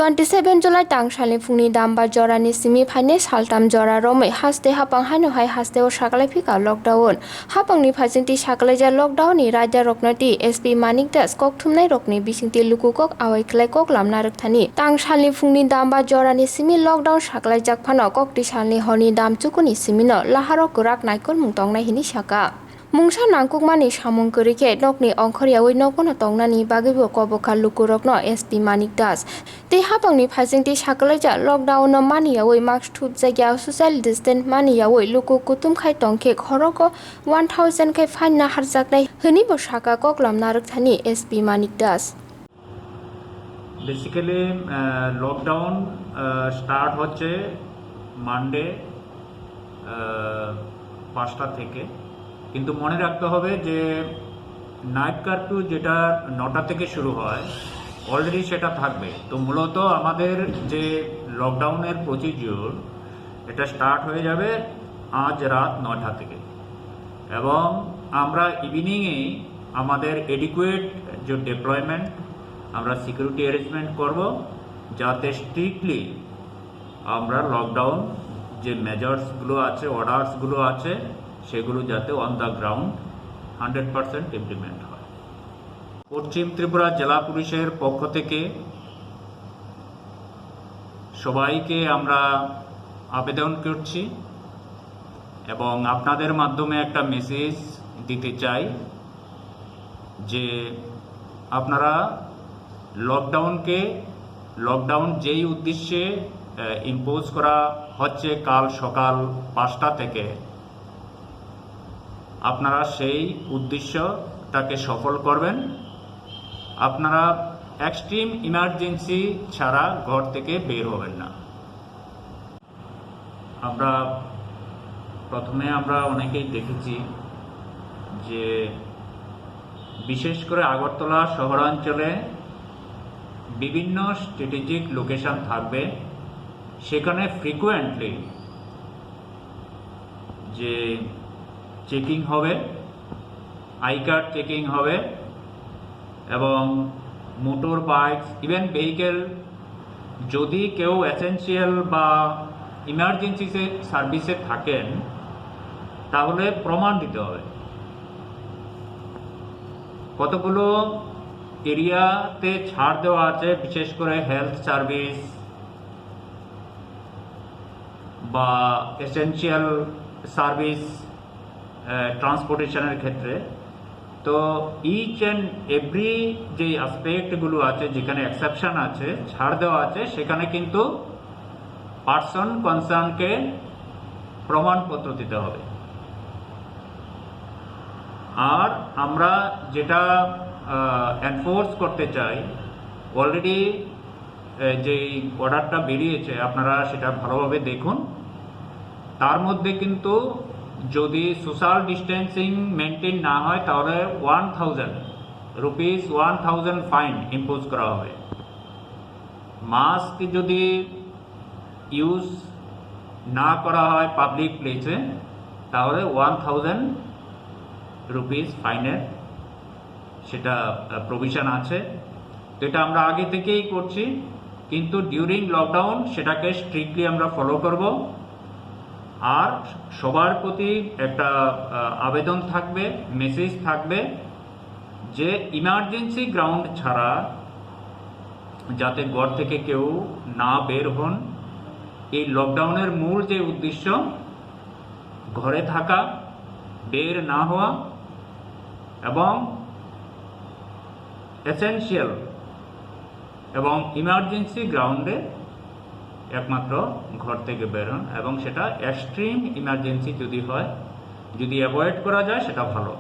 27 July tangshali phungni damba jorani semi final saltam jora romai haste hapang haino hai haste o sakalai phika lockdown hapangni phajingti sakalai ja lockdown ni raja roknati SP Manik Das kok thumnai rokni bisingti lukukok awai khlai kok lamna rokthani tangshali phungni damba jorani semi lockdown sakalai jak phano kok ti salni honi dam chukuni simino laharo kurak naikon mungtongnai hini saka Mungsa nangkukmani samung kerike nokni ongkhoriawi nokpono tongnani bagibo koboka lukurokno SP Manik Das tei hapangni phajingti sakalaija lockdown no maniyawi mask thup jagya social distance maniyawi luku kutum khai tongkhe khoroko 1000 khai fine na harjaknai hinibo saka koklam narokthani SP Manik Das basically lockdown start হচ্ছে Monday 5টা থেকে কিন্তু মনে রাখতে হবে যে night curfew যেটা 9টা থেকে শুরু হয় অলরেডি সেটা থাকবে তো মূলত আমাদের যে লকডাউনের প্রসিডিউর এটা স্টার্ট হয়ে যাবে আজ রাত 9টা থেকে এবং আমরা ইভিনিংয়ে আমাদের এডিকুয়েট যে ডিপ্লয়মেন্ট আমরা সিকিউরিটি অ্যারেঞ্জমেন্ট করব যাতে স্ট্রিক্টলি আমরা লকডাউন যে মেজার্সগুলো আছে অর্ডার্সগুলো আছে সেগুলো যাতে অন দ্য গ্রাউন্ড 100% ইমপ্লিমেন্ট হয় পশ্চিম ত্রিপুরা জেলা পুলিশের পক্ষ থেকে সবাইকে আমরা আবেদন করছি এবং আপনাদের মাধ্যমে একটা মেসেজ দিতে চাই যে আপনারা লকডাউন যেই উদ্দেশ্যে ইম্পোজ করা হচ্ছে কাল সকাল 5টা থেকে আপনারা সেই উদ্দেশ্যটাকে সফল করবেন আপনারা এক্সট্রিম ইমার্জেন্সি ছাড়া ঘর থেকে বের হবেন না প্রথমে আমরা অনেকেই দেখেছি যে বিশেষ করে আগরতলা শহরাঞ্চলে বিভিন্ন স্ট্র্যাটেজিক লোকেশন থাকবে সেখানে ফ্রিকুয়েন্টলি যে চেকিং হবে আই কার্ড চেকিং হবে এবং মোটর বাইক ইভেন ভেহিকেল যদি কেউ এসেনশিয়াল বা ইমার্জেন্সি সার্ভিসে থাকেন তাহলে প্রমাণ দিতে হবে কতগুলো এরিয়াতে ছাড় দেওয়া আছে বিশেষ করে হেলথ সার্ভিস বা এসেনশিয়াল সার্ভিস ট্রান্সপোর্টেশনের ক্ষেত্রে তো ইচ অ্যান্ড এভরি যে অ্যাসপেক্টগুলো আছে যেখানে এক্সেপশন আছে ছাড় দেওয়া আছে সেখানে কিন্তু পার্সন কনসার্নকে প্রমাণপত্র দিতে হবে আর আমরা যেটা এনফোর্স করতে চাই অলরেডি যে অর্ডারটা বেরিয়েছে আপনারা সেটা ভালোভাবে দেখুন তার মধ্যে কিন্তু যদি সোশ্যাল ডিস্টেন্সিং মেনটেন না হয় তাহলে 1000 রুপিস 1000 ফাইন ইম্পোজ করা হবে মাস্ক যদি ইউজ না করা হয় পাবলিক প্লেসে তাহলে 1000 রুপিস ফাইনের সেটা প্রভিশন আছে তো এটা আমরা আগে থেকেই করছি কিন্তু ডিউরিং লকডাউন সেটাকে স্ট্রিক্টলি আমরা ফলো করব আর সবার প্রতি একটা আবেদন থাকবে মেসেজ থাকবে যে ইমার্জেন্সি গ্রাউন্ড ছাড়া যাতে ঘর থেকে কেউ না বের হন এই লকডাউনের মূল যে উদ্দেশ্য ঘরে থাকা বের না হওয়া এবং এসেনশিয়াল এবং ইমার্জেন্সি গ্রাউন্ডে একমাত্র ঘর থেকে বের হন এবং সেটা এক্সট্রিম ইমার্জেন্সি যদি হয় যদি অ্যাভয়েড করা যায় সেটা ভালো